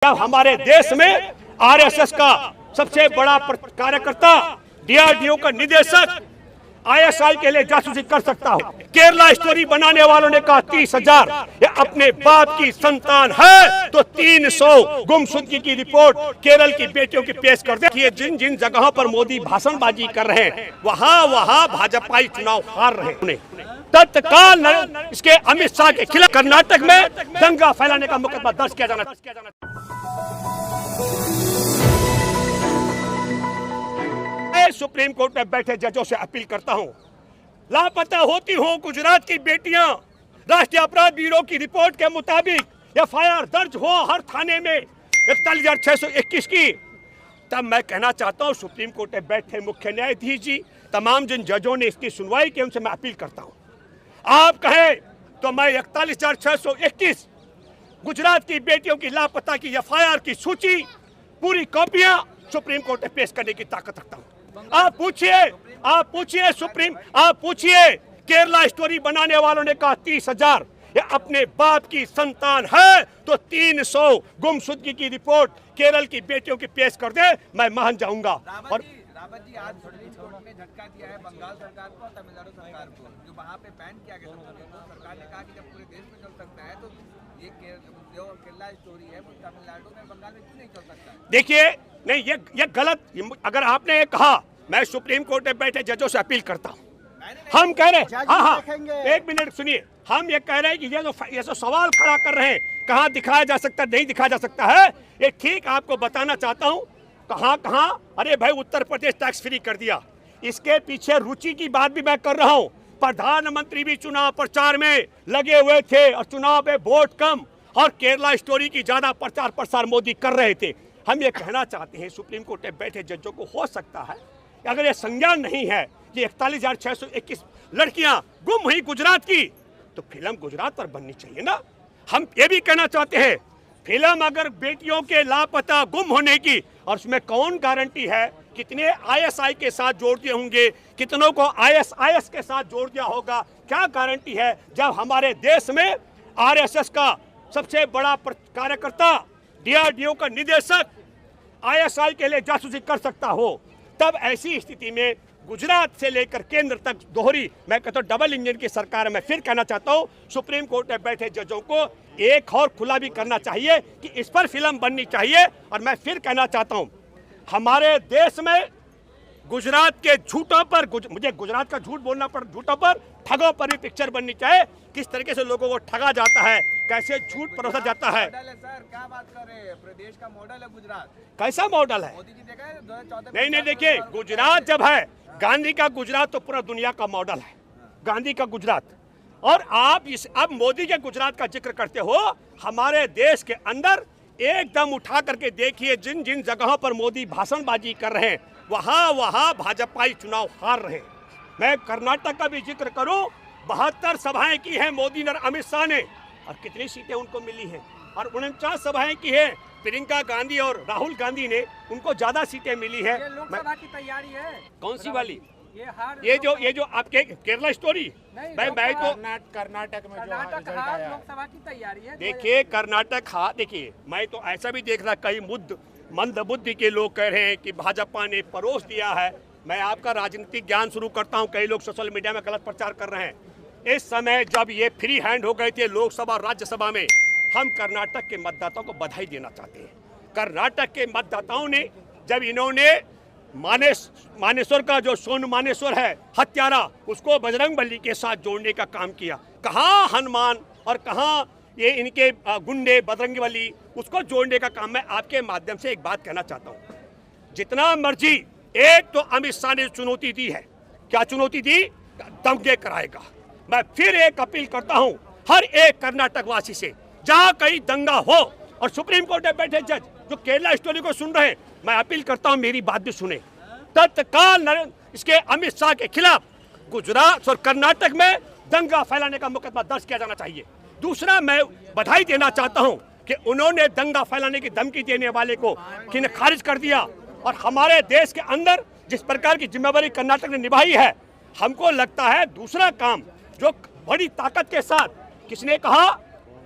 जब हमारे देश में आरएसएस का सबसे बड़ा कार्यकर्ता, डीआरडीओ का निदेशक आईएसआई के लिए जासूसी कर सकता हो। केरला स्टोरी बनाने वालों ने कहा 30,000 ये अपने बाप की संतान है तो 300 गुमशुदगी की रिपोर्ट केरल की बेटियों की पेश कर दे। जिन जिन जगहों पर मोदी भाषणबाजी कर रहे हैं वहां भाजपाई चुनाव हार रहे हैं। तत्काल इसके अमित शाह के खिलाफ कर्नाटक में दंगा फैलाने का मुकदमा दर्ज किया जाना। सुप्रीम कोर्ट में बैठे जजों से अपील करता हूं, लापता होती हो गुजरात की बेटियां, राष्ट्रीय अपराध ब्यूरो की रिपोर्ट के मुताबिक एफआईआर दर्ज हो हर थाने में 41,621 की, तब मैं कहना चाहता हूं सुप्रीम कोर्ट में बैठे मुख्य न्यायाधीश जी, तमाम जिन जजों ने इसकी सुनवाई की उनसे मैं अपील करता हूं, आप कहें तो मैं 41,621 गुजरात की बेटियों की लापता की एफआईआर की सूची पूरी कॉपियां सुप्रीम कोर्ट में पेश करने की ताकत रखता हूं। आप पूछिए केरला स्टोरी बनाने वालों ने कहा 30,000 ये अपने बाप की संतान है तो 300 गुमशुदगी की रिपोर्ट केरल की बेटियों की पेश कर दे, मैं मान जाऊंगा। और रावत जी आज सुप्रीम कोर्ट ने झटका दिया है बंगाल सरकार को और तमिलनाडु सरकार को, जो वहां पे बैन किया गया था। तो सरकार ने कहा कि जब पूरे देश में चल सकता है तो ये जो केरला स्टोरी है वो तमिलनाडु में बंगाल में क्यों नहीं चल सकता है? देखिए नहीं, ये गलत, अगर आपने ये कहा, मैं सुप्रीम कोर्ट में बैठे जजों से अपील करता हूँ। हम कह रहे हैं, हाँ, एक मिनट सुनिए, हम ये कह रहे हैं कि ये जो सवाल खड़ा कर रहे हैं कहाँ दिखाया जा सकता है, नहीं दिखाया जा सकता है, ये ठीक आपको बताना चाहता हूँ कहाँ। अरे भाई उत्तर प्रदेश टैक्स फ्री कर दिया, इसके पीछे रुचि की बात भी मैं कर रहा हूँ। प्रधानमंत्री भी चुनाव प्रचार में लगे हुए थे और चुनाव में वोट कम और केरला स्टोरी की ज्यादा प्रचार प्रसार मोदी कर रहे थे। हम ये कहना चाहते हैं सुप्रीम कोर्ट में बैठे जजों को, हो सकता है अगर ये संज्ञान नहीं है ये 41,621 लड़कियां गुम हुई गुजरात की, तो फिल्म गुजरात पर बननी चाहिए ना। हम ये भी कहना चाहते हैं फिल्म अगर बेटियों के लापता गुम होने की, और उसमें कौन गारंटी है कितने आईएसआई के साथ जोड़ दिए होंगे, कितनों को आईएसआईएस के साथ जोड़ दिया होगा, क्या गारंटी है जब हमारे देश में आरएसएस का सबसे बड़ा कार्यकर्ता, डीआरडीओ का निदेशक आईएसआई के लिए जासूसी कर सकता हो। तब ऐसी स्थिति में गुजरात से लेकर केंद्र तक दोहरी, मैं कहता हूं डबल इंजन की सरकार। मैं फिर कहना चाहता हूं सुप्रीम कोर्ट में बैठे जजों को एक और खुला भी करना चाहिए कि इस पर फिल्म बननी चाहिए। और मैं फिर कहना चाहता हूं हमारे देश में गुजरात के झूठों पर, मुझे गुजरात का झूठ बोलना पड़, झूठों पर ठगों पर भी पिक्चर बननी चाहिए, किस तरीके से लोगों को ठगा जाता है, कैसे झूठ परोसा जाता है। सर क्या बात कर रहे हैं, प्रदेश का मॉडल है गुजरात। कैसा मॉडल है? मोदी जी देखा है 2014 नहीं, देखिए गुजरात जब है, गांधी का गुजरात तो पूरा दुनिया का मॉडल है, गांधी का गुजरात। और आप अब मोदी के गुजरात का जिक्र करते हो, हमारे देश के अंदर एकदम उठा करके देखिए जिन जिन जगहों पर मोदी भाषणबाजी कर रहे हैं वहां भाजपाई चुनाव हार रहे हैं। मैं कर्नाटक का भी जिक्र करूं, 72 सभाएं की हैं मोदी और अमित शाह ने, और कितनी सीटें उनको मिली हैं, और 49 सभाएं की है प्रियंका गांधी और राहुल गांधी ने, उनको ज्यादा सीटें मिली है। लोकसभा की तैयारी है कौन सी वाली? ये जो आपके केरला स्टोरी, मैं तो कर्नाटक में लोकसभा की तैयारी है। देखिए कर्नाटक, हाँ देखिए, मैं तो ऐसा भी देख रहा कई मंद बुद्धि के लोग कह रहे हैं कि भाजपा ने परोस दिया है। मैं आपका राजनीतिक ज्ञान शुरू करता हूं, कई लोग सोशल मीडिया में गलत प्रचार कर रहे हैं। इस समय जब ये फ्री हैंड हो गए थे लोकसभा राज्यसभा में, हम कर्नाटक के मतदाताओं को बधाई देना चाहते हैं। कर्नाटक के मतदाताओं ने जब इन्होंने मानेश्वर का जो सोनू मानेश्वर है हत्यारा, उसको बजरंगबली के साथ जोड़ने का काम किया। कहाँ हनुमान और कहाँ ये इनके गुंडे बजरंगबली, उसको जोड़ने का काम। मैं आपके माध्यम से एक बात कहना चाहता हूँ, जितना मर्जी, एक तो अमित शाह ने चुनौती दी है, क्या चुनौती दी? दंगे कराएगा। मैं फिर एक अपील करता हूँ हर एक कर्नाटक वासी से, जहाँ कहीं दंगा हो, और सुप्रीम कोर्ट में बैठे जज जो केरला स्टोरी को सुन रहे हैं, मैं अपील करता हूँ मेरी बात भी सुने। तत्काल इसके अमित शाह के खिलाफ गुजरात और कर्नाटक में दंगा फैलाने का मुकदमा दर्ज किया जाना चाहिए। दूसरा, मैं बधाई देना चाहता हूं कि उन्होंने दंगा फैलाने की धमकी देने वाले को खारिज कर दिया। और हमारे देश के अंदर जिस प्रकार की जिम्मेवारी कर्नाटक ने निभाई है, हमको लगता है दूसरा काम जो बड़ी ताकत के साथ, किसने कहा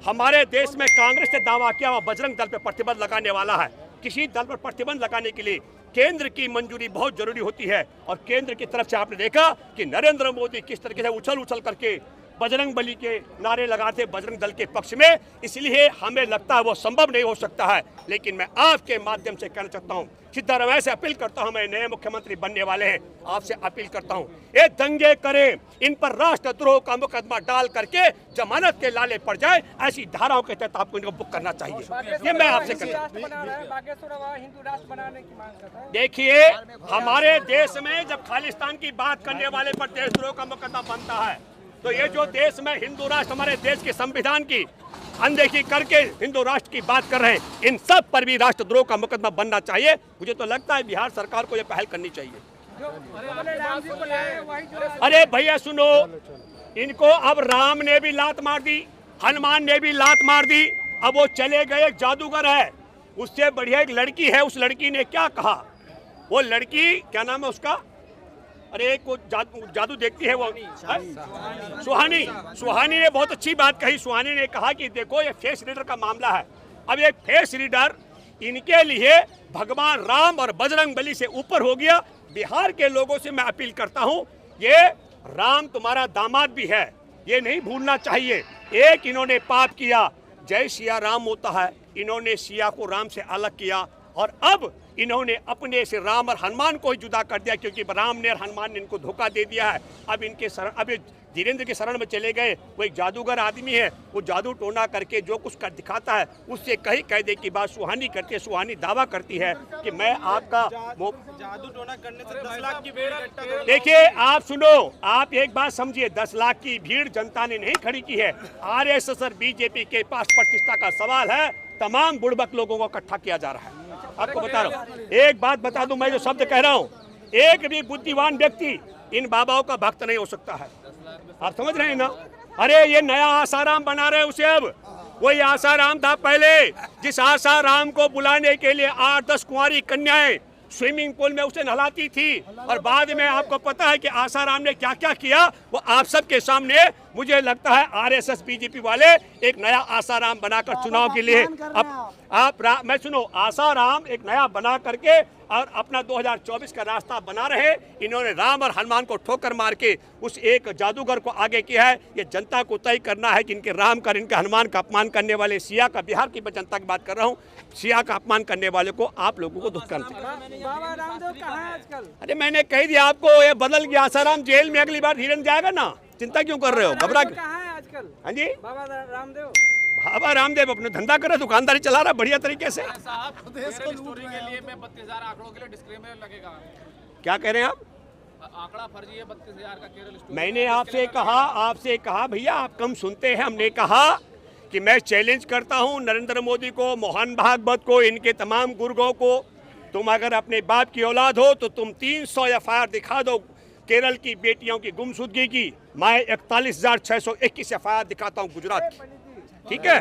हमारे देश में कांग्रेस ने दावा किया वह बजरंग दल पर प्रतिबंध लगाने वाला है। किसी दल पर प्रतिबंध लगाने के लिए केंद्र की मंजूरी बहुत जरूरी होती है और केंद्र की तरफ से आपने देखा कि नरेंद्र मोदी किस तरीके से उछल करके बजरंग बली के नारे लगाते बजरंग दल के पक्ष में, इसलिए हमें लगता है वो संभव नहीं हो सकता है। लेकिन मैं आपके माध्यम से कहना चाहता हूँ, सिद्धारमैया से अपील करता हूँ, मैं नए मुख्यमंत्री बनने वाले हैं, आपसे अपील करता हूँ ये दंगे करें, इन पर राष्ट्रद्रोह का मुकदमा डाल करके जमानत के लाले पड़ जाए, ऐसी धाराओं के तहत आपको इनको बुक करना चाहिए। ये मैं आपसे कहता हूँ। देखिए, हमारे देश में जब खालिस्तान की बात करने वाले पर देशद्रोह का मुकदमा बनता है, तो ये जो देश में हिंदू राष्ट्र हमारे देश के संविधान की अनदेखी करके हिंदू राष्ट्र की बात कर रहे हैं, इन सब पर भी राष्ट्रद्रोह का मुकदमा बनना चाहिए। मुझे तो लगता है बिहार सरकार को ये पहल करनी चाहिए। अरे भैया सुनो, इनको अब राम ने भी लात मार दी, हनुमान ने भी लात मार दी, अब वो चले गए। एक जादूगर है, उससे बढ़िया एक लड़की है, उस लड़की ने क्या कहा, वो लड़की क्या नाम है उसका, अरे एक वो जादू देखती है वो सुहानी ने बहुत अच्छी बात कही। सुहानी ने कहा कि देखो ये फेस रीडर का मामला है, अब ये फेस रीडर इनके लिए भगवान राम और बजरंग बली से ऊपर हो गया। बिहार के लोगों से मैं अपील करता हूं, ये राम तुम्हारा दामाद भी है, ये नहीं भूलना चाहिए। एक इन्होंने पाप किया, जय सिया राम होता है, इन्होंने सिया को राम से अलग किया और अब इन्होंने अपने से राम और हनुमान को ही जुदा कर दिया, क्योंकि राम ने और हनुमान ने इनको धोखा दे दिया है। अब इनके अब धीरेन्द्र के शरण में चले गए। वो एक जादूगर आदमी है, वो जादू टोना करके जो कुछ कर दिखाता है उससे कहीं कह दे की बात सुहानी करती है। सुहानी दावा करती है कि मैं आपका जादू टोना करने से 10 लाख की भीड़। देखिए आप सुनो, आप एक बात समझिए, 10 लाख की भीड़ जनता ने नहीं खड़ी की है। RSS और बीजेपी के पास प्रतिष्ठा का सवाल है, तमाम बुड़बक लोगों को इकट्ठा किया जा रहा है। आपको बता रहा हूँ, एक बात बता दूं, मैं जो शब्द कह रहा हूँ, एक भी बुद्धिमान व्यक्ति इन बाबाओं का भक्त नहीं हो सकता है। आप समझ रहे हैं ना? अरे ये नया आसाराम बना रहे हैं उसे, अब वही आसाराम था पहले, जिस आसाराम को बुलाने के लिए 8-10 कुंवारी कन्याएं स्विमिंग पूल में उसे नहलाती थी। और बाद में आपको पता है कि आसाराम ने क्या क्या किया, वो आप सबके सामने। मुझे लगता है RSS बीजेपी वाले एक नया आसाराम बनाकर चुनाव के लिए मैं सुनो, आसाराम एक नया बना करके और अपना 2024 का रास्ता बना रहे। इन्होंने राम और हनुमान को ठोकर मार के उस एक जादूगर को आगे किया है। ये जनता को तय करना है कि इनके राम का, इनके हनुमान का अपमान करने वाले सिया का, बिहार की जनता की बात कर रहा हूँ, सिया का अपमान करने वाले को आप लोगों को दुख करना चाहिए। बाबा रामदेव कहाँ है आजकल? अरे मैंने कह दिया आपको, ये बदल गया। आसाराम जेल में अगली बार धीरेन्द्र जाएगा ना, चिंता क्यों कर रहे हो, घबरा के? कहाँ है आजकल? हाँ जी, बाबा रामदेव अपना धंधा कर रहा, दुकानदारी चला रहा बढ़िया तरीके से। स्टोरी के लिए में 32,000 आंकड़ों के लिए डिस्क्लेमर लगेगा। क्या कह रहे हैं आप? आंकड़ा फर्जी है 32,000 का केरल स्टोरी। मैंने आपसे कहा भैया आप कम सुनते हैं। हमने कहा कि मैं चैलेंज करता हूं नरेंद्र मोदी को, मोहन भागवत को, इनके तमाम गुर्गों को, तुम अगर अपने बाप की औलाद हो तो तुम 300 FIR दिखा दो केरल की बेटियों की गुमशुदगी की। मैं 41,621 FIR दिखाता हूं गुजरात की, ठीक है?